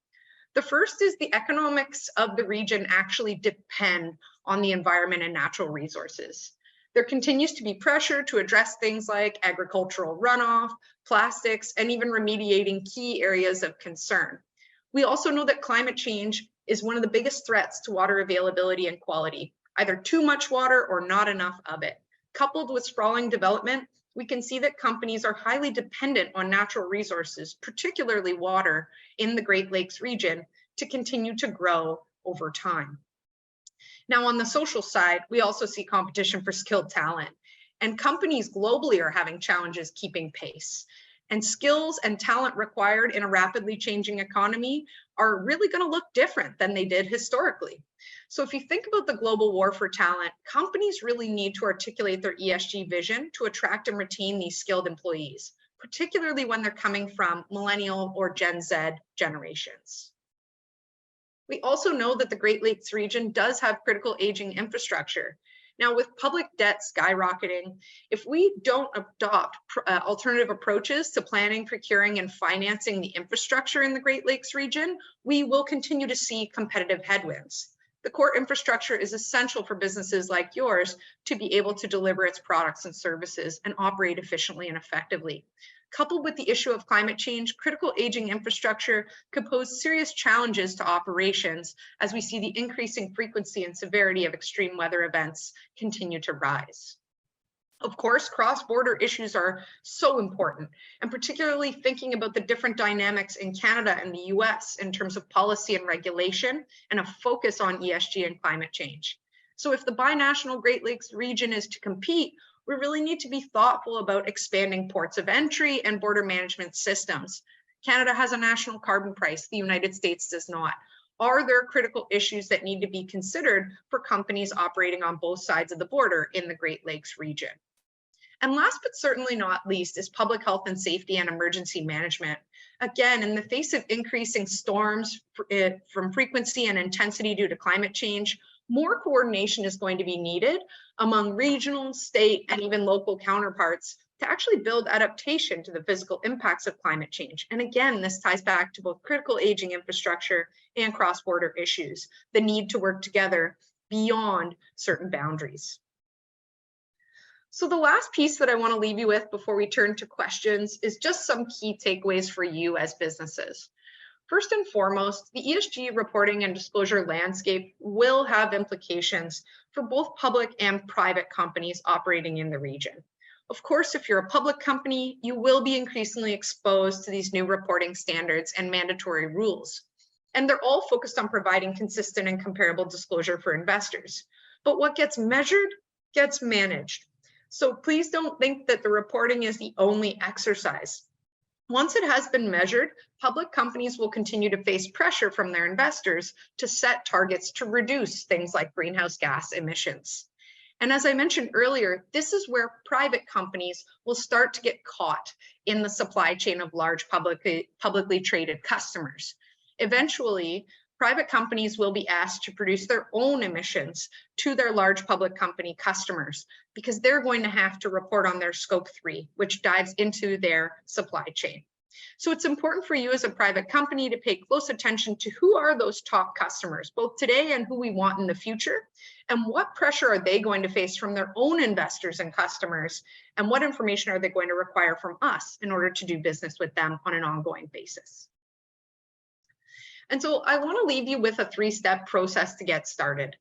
B: The first is the economics of the region actually depend on the environment and natural resources. There continues to be pressure to address things like agricultural runoff, plastics, and even remediating key areas of concern. We also know that climate change is one of the biggest threats to water availability and quality, either too much water or not enough of it. Coupled with sprawling development, we can see that companies are highly dependent on natural resources, particularly water, in the Great Lakes region to continue to grow over time. Now, on the social side, we also see competition for skilled talent, and companies globally are having challenges keeping pace. And skills and talent required in a rapidly changing economy are really going to look different than they did historically. So if you think about the global war for talent, companies really need to articulate their ESG vision to attract and retain these skilled employees, particularly when they're coming from millennial or Gen Z generations. We also know that the Great Lakes region does have critical aging infrastructure. Now, with public debt skyrocketing, if we don't adopt alternative approaches to planning, procuring, and financing the infrastructure in the Great Lakes region, we will continue to see competitive headwinds. The core infrastructure is essential for businesses like yours to be able to deliver its products and services and operate efficiently and effectively. Coupled with the issue of climate change, critical aging infrastructure could pose serious challenges to operations as we see the increasing frequency and severity of extreme weather events continue to rise. Of course, cross-border issues are so important, and particularly thinking about the different dynamics in Canada and the US in terms of policy and regulation and a focus on ESG and climate change. So if the binational Great Lakes region is to compete, we really need to be thoughtful about expanding ports of entry and border management systems. Canada has a national carbon price, the United States does not. Are there critical issues that need to be considered for companies operating on both sides of the border in the Great Lakes region? And last but certainly not least is public health and safety and emergency management. Again, in the face of increasing storms from frequency and intensity due to climate change, more coordination is going to be needed among regional, state, and even local counterparts to actually build adaptation to the physical impacts of climate change. And again, this ties back to both critical aging infrastructure and cross-border issues, the need to work together beyond certain boundaries. So the last piece that I want to leave you with before we turn to questions is just some key takeaways for you as businesses. First and foremost, the ESG reporting and disclosure landscape will have implications for both public and private companies operating in the region. Of course, if you're a public company, you will be increasingly exposed to these new reporting standards and mandatory rules. And they're all focused on providing consistent and comparable disclosure for investors. But what gets measured gets managed. So please don't think that the reporting is the only exercise. Once it has been measured, public companies will continue to face pressure from their investors to set targets to reduce things like greenhouse gas emissions. And as I mentioned earlier, this is where private companies will start to get caught in the supply chain of large publicly traded customers. Eventually, private companies will be asked to produce their own emissions to their large public company customers because they're going to have to report on their scope 3, which dives into their supply chain. So it's important for you as a private company to pay close attention to who are those top customers, both today and who we want in the future, and what pressure are they going to face from their own investors and customers, and what information are they going to require from us in order to do business with them on an ongoing basis. And so I want to leave you with a 3-step process to get started.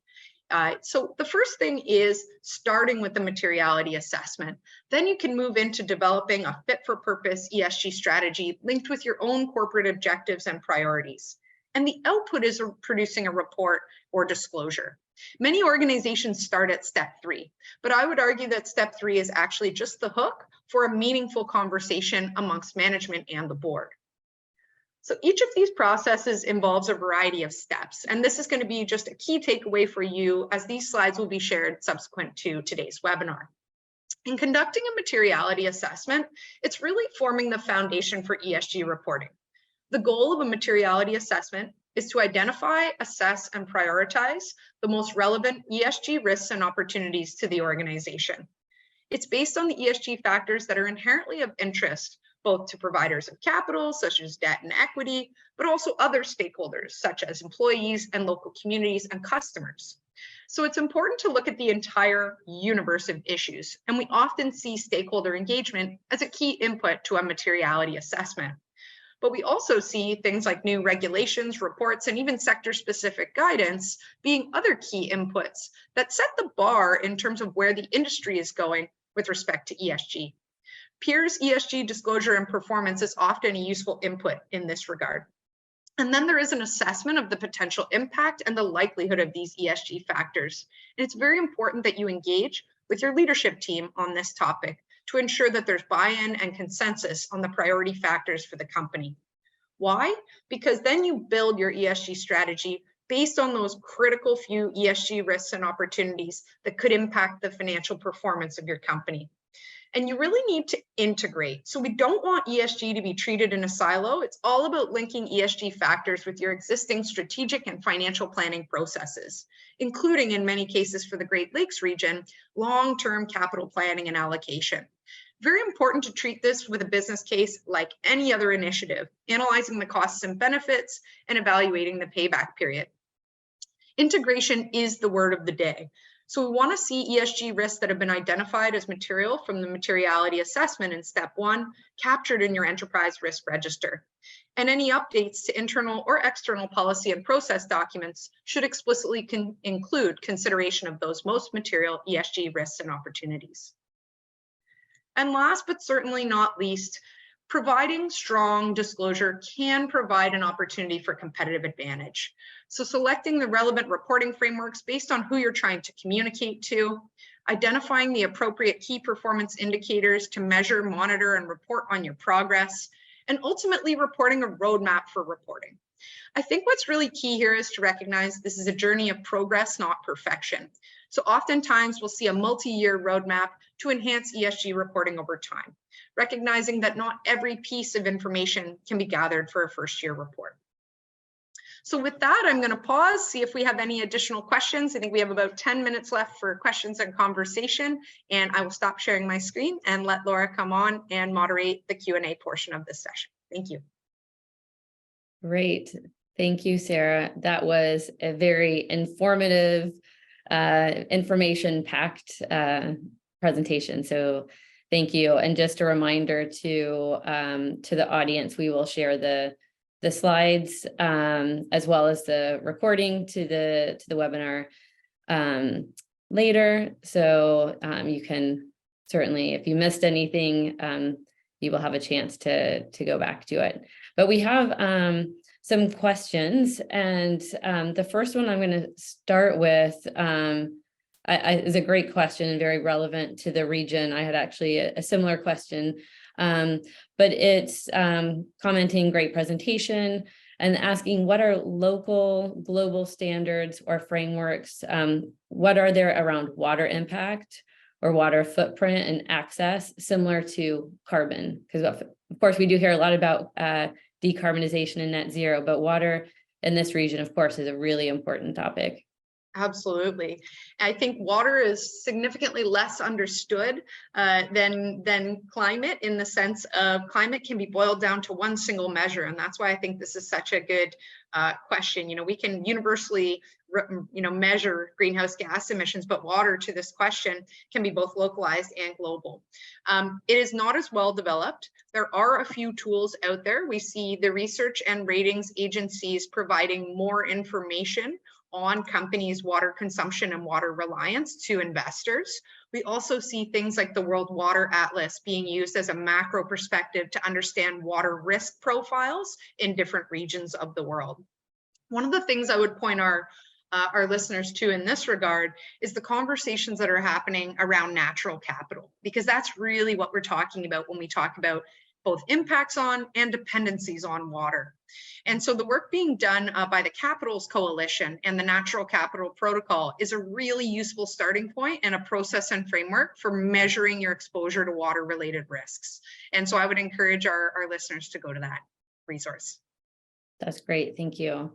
B: So the first thing is starting with the materiality assessment. Then you can move into developing a fit-for-purpose ESG strategy linked with your own corporate objectives and priorities. And the output is producing a report or disclosure. Many organizations start at step 3, but I would argue that step 3 is actually just the hook for a meaningful conversation amongst management and the board. So each of these processes involves a variety of steps, and this is going to be just a key takeaway for you as these slides will be shared subsequent to today's webinar. In conducting a materiality assessment, it's really forming the foundation for ESG reporting. The goal of a materiality assessment is to identify, assess, and prioritize the most relevant ESG risks and opportunities to the organization. It's based on the ESG factors that are inherently of interest both to providers of capital, such as debt and equity, but also other stakeholders, such as employees and local communities and customers. So it's important to look at the entire universe of issues, and we often see stakeholder engagement as a key input to a materiality assessment. But we also see things like new regulations, reports, and even sector-specific guidance being other key inputs that set the bar in terms of where the industry is going with respect to ESG. Peers' ESG disclosure and performance is often a useful input in this regard. And then there is an assessment of the potential impact and the likelihood of these ESG factors. And it's very important that you engage with your leadership team on this topic to ensure that there's buy-in and consensus on the priority factors for the company. Why? Because then you build your ESG strategy based on those critical few ESG risks and opportunities that could impact the financial performance of your company. And you really need to integrate. So we don't want ESG to be treated in a silo. It's all about linking ESG factors with your existing strategic and financial planning processes, including in many cases for the Great Lakes region, long-term capital planning and allocation. Very important to treat this with a business case like any other initiative, analyzing the costs and benefits and evaluating the payback period. Integration is the word of the day. So we want to see ESG risks that have been identified as material from the materiality assessment in step 1 captured in your enterprise risk register. And any updates to internal or external policy and process documents should explicitly include consideration of those most material ESG risks and opportunities. And last but certainly not least, providing strong disclosure can provide an opportunity for competitive advantage. So selecting the relevant reporting frameworks based on who you're trying to communicate to, identifying the appropriate key performance indicators to measure, monitor, and report on your progress, and ultimately reporting a roadmap for reporting. I think what's really key here is to recognize this is a journey of progress, not perfection. So oftentimes we'll see a multi-year roadmap to enhance ESG reporting over time, recognizing that not every piece of information can be gathered for a first-year report. So with that, I'm going to pause, see if we have any additional questions. I think we have about 10 minutes left for questions and conversation, and I will stop sharing my screen and let Laura come on and moderate the Q&A portion of this session. Thank you.
A: Great. Thank you, Sarah. That was a very informative, information-packed presentation. So thank you. And just a reminder to the audience, we will share the slides as well as the recording to the webinar later. So you can certainly, if you missed anything, you will have a chance to go back to it. But we have some questions, and the first one I'm going to start with is a great question and very relevant to the region. I had actually a similar question, but it's commenting great presentation and asking what are local global standards or frameworks, what are there around water impact or water footprint and access similar to carbon? Because of course we do hear a lot about decarbonization and net zero, but water in this region, of course, is a really important topic.
B: Absolutely. I think water is significantly less understood than climate, in the sense of climate can be boiled down to one single measure. And that's why I think this is such a good question. You know, we can universally measure greenhouse gas emissions, but water, to this question, can be both localized and global. It is not as well developed. There are a few tools out there. We see the research and ratings agencies providing more information on companies' water consumption and water reliance to investors. We also see things like the World Water Atlas being used as a macro perspective to understand water risk profiles in different regions of the world. One of the things I would point our listeners to in this regard is the conversations that are happening around natural capital, because that's really what we're talking about when we talk about both impacts on and dependencies on water. And so the work being done by the Capitals Coalition and the Natural Capital Protocol is a really useful starting point and a process and framework for measuring your exposure to water-related risks. And so I would encourage our listeners to go to that resource.
A: That's great, thank you.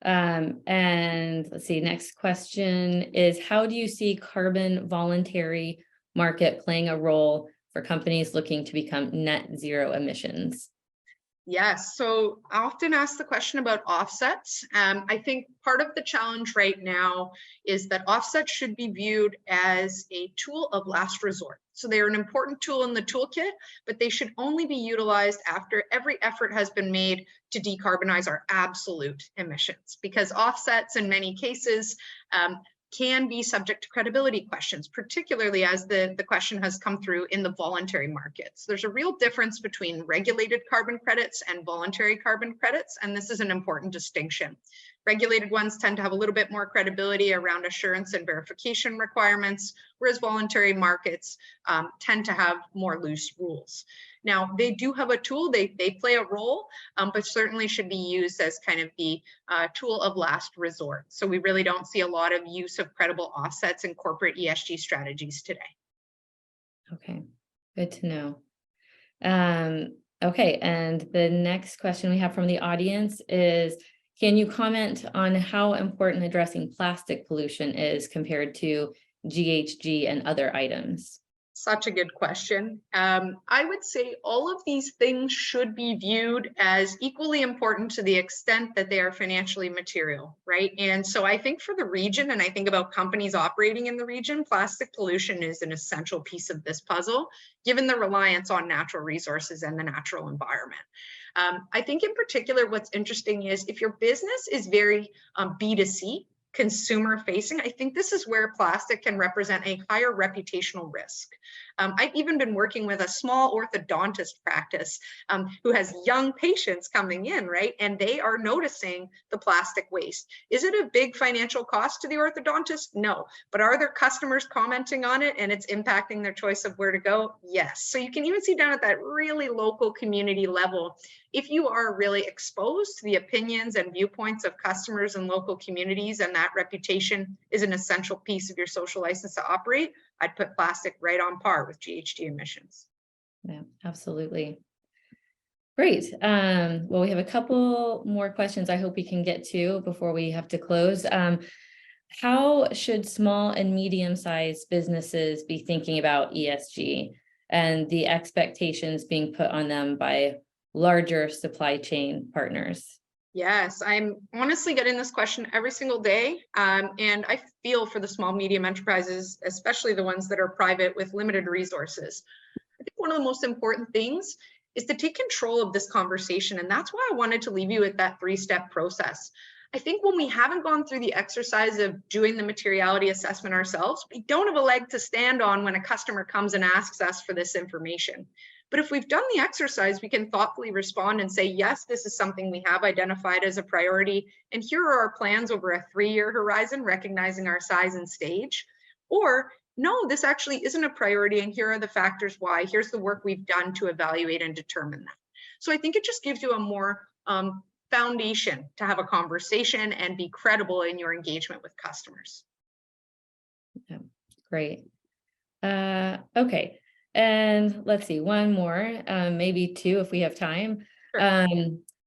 A: And let's see, next question is, how do you see carbon voluntary market playing a role for companies looking to become net zero emissions?
B: Yes, so I often ask the question about offsets. I think part of the challenge right now is that offsets should be viewed as a tool of last resort. So they are an important tool in the toolkit, but they should only be utilized after every effort has been made to decarbonize our absolute emissions, because offsets in many cases can be subject to credibility questions, particularly as the question has come through in the voluntary markets. There's a real difference between regulated carbon credits and voluntary carbon credits, and this is an important distinction. Regulated ones tend to have a little bit more credibility around assurance and verification requirements, whereas voluntary markets tend to have more loose rules. Now, they do have a tool, they play a role, but certainly should be used as kind of the tool of last resort. So we really don't see a lot of use of credible offsets in corporate ESG strategies today. Okay,
A: good to know. Okay, and the next question we have from the audience is, can you comment on how important addressing plastic pollution is compared to GHG and other items?
B: Such a good question. I would say all of these things should be viewed as equally important to the extent that they are financially material, right? And so I think for the region, and I think about companies operating in the region, plastic pollution is an essential piece of this puzzle, given the reliance on natural resources and the natural environment. I think in particular, what's interesting is if your business is very B2C, consumer facing, I think this is where plastic can represent a higher reputational risk. I've even been working with a small orthodontist practice who has young patients coming in, right? And they are noticing the plastic waste. Is it a big financial cost to the orthodontist? No. But are their customers commenting on it and it's impacting their choice of where to go? Yes. So you can even see down at that really local community level, if you are really exposed to the opinions and viewpoints of customers and local communities, and that reputation is an essential piece of your social license to operate, I'd put plastic right on par with GHG emissions.
A: Yeah, absolutely. Great. Well, we have a couple more questions I hope we can get to before we have to close. How should small and medium-sized businesses be thinking about ESG and the expectations being put on them by larger supply chain partners?
B: Yes, I'm honestly getting this question every single day. And I feel for the small, medium enterprises, especially the ones that are private with limited resources. I think one of the most important things is to take control of this conversation. And that's why I wanted to leave you with that 3-step process. I think when we haven't gone through the exercise of doing the materiality assessment ourselves, we don't have a leg to stand on when a customer comes and asks us for this information. But if we've done the exercise, we can thoughtfully respond and say, yes, this is something we have identified as a priority. And here are our plans over a 3-year horizon, recognizing our size and stage. Or no, this actually isn't a priority. And here are the factors why. Here's the work we've done to evaluate and determine that. So I think it just gives you a more foundation to have a conversation and be credible in your engagement with customers.
A: Yeah, great. Okay. And let's see, one more, maybe two if we have time.
B: Sure.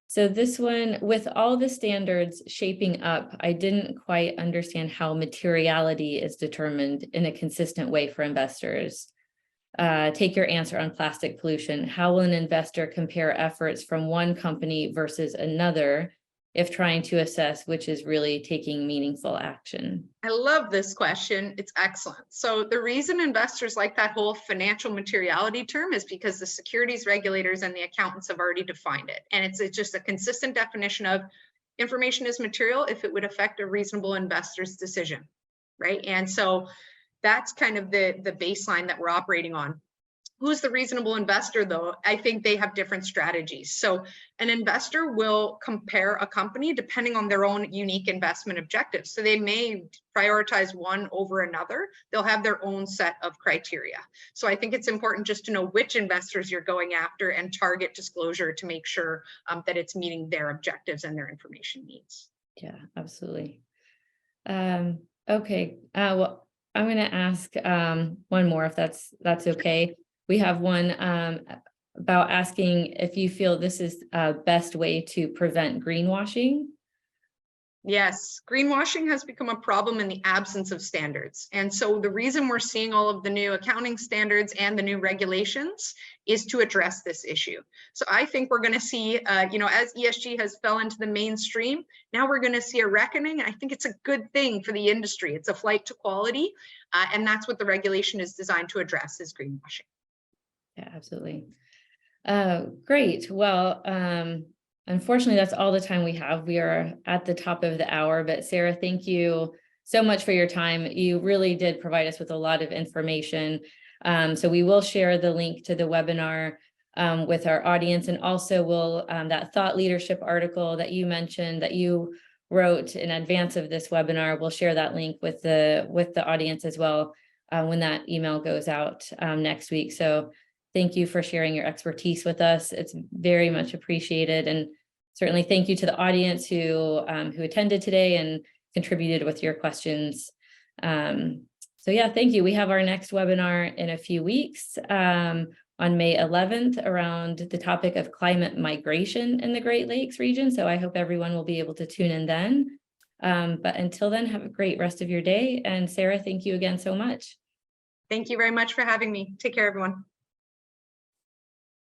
A: So this one, with all the standards shaping up, I didn't quite understand how materiality is determined in a consistent way for investors. Take your answer on plastic pollution. How will an investor compare efforts from one company versus another if trying to assess which is really taking meaningful action?
B: I love this question. It's excellent. So the reason investors like that whole financial materiality term is because the securities regulators and the accountants have already defined it. And it's just a consistent definition of information is material if it would affect a reasonable investor's decision, right? And so that's kind of the baseline that we're operating on. Who's the reasonable investor, though? I think they have different strategies. So an investor will compare a company depending on their own unique investment objectives. So they may prioritize one over another. They'll have their own set of criteria. So I think it's important just to know which investors you're going after and target disclosure to make sure that it's meeting their objectives and their information needs.
A: Yeah, absolutely. Okay. Well, I'm going to ask one more if that's okay. We have one about asking if you feel this is a best way to prevent greenwashing.
B: Yes, greenwashing has become a problem in the absence of standards. And so the reason we're seeing all of the new accounting standards and the new regulations is to address this issue. So I think we're going to see, as ESG has fell into the mainstream, now we're going to see a reckoning. I think it's a good thing for the industry. It's a flight to quality. And that's what the regulation is designed to address, is greenwashing.
A: Yeah, absolutely. Great. Well, unfortunately, that's all the time we have. We are at the top of the hour, but Sarah, thank you so much for your time. You really did provide us with a lot of information. So we will share the link to the webinar with our audience, and also will that thought leadership article that you mentioned that you wrote in advance of this webinar, we'll share that link with the audience as well when that email goes out next week. So thank you for sharing your expertise with us. It's very much appreciated. And certainly thank you to the audience who attended today and contributed with your questions. So yeah, thank you. We have our next webinar in a few weeks on May 11th around the topic of climate migration in the Great Lakes region. So I hope everyone will be able to tune in then. But until then, have a great rest of your day. And Sarah, thank you again so much.
B: Thank you very much for having me. Take care, everyone.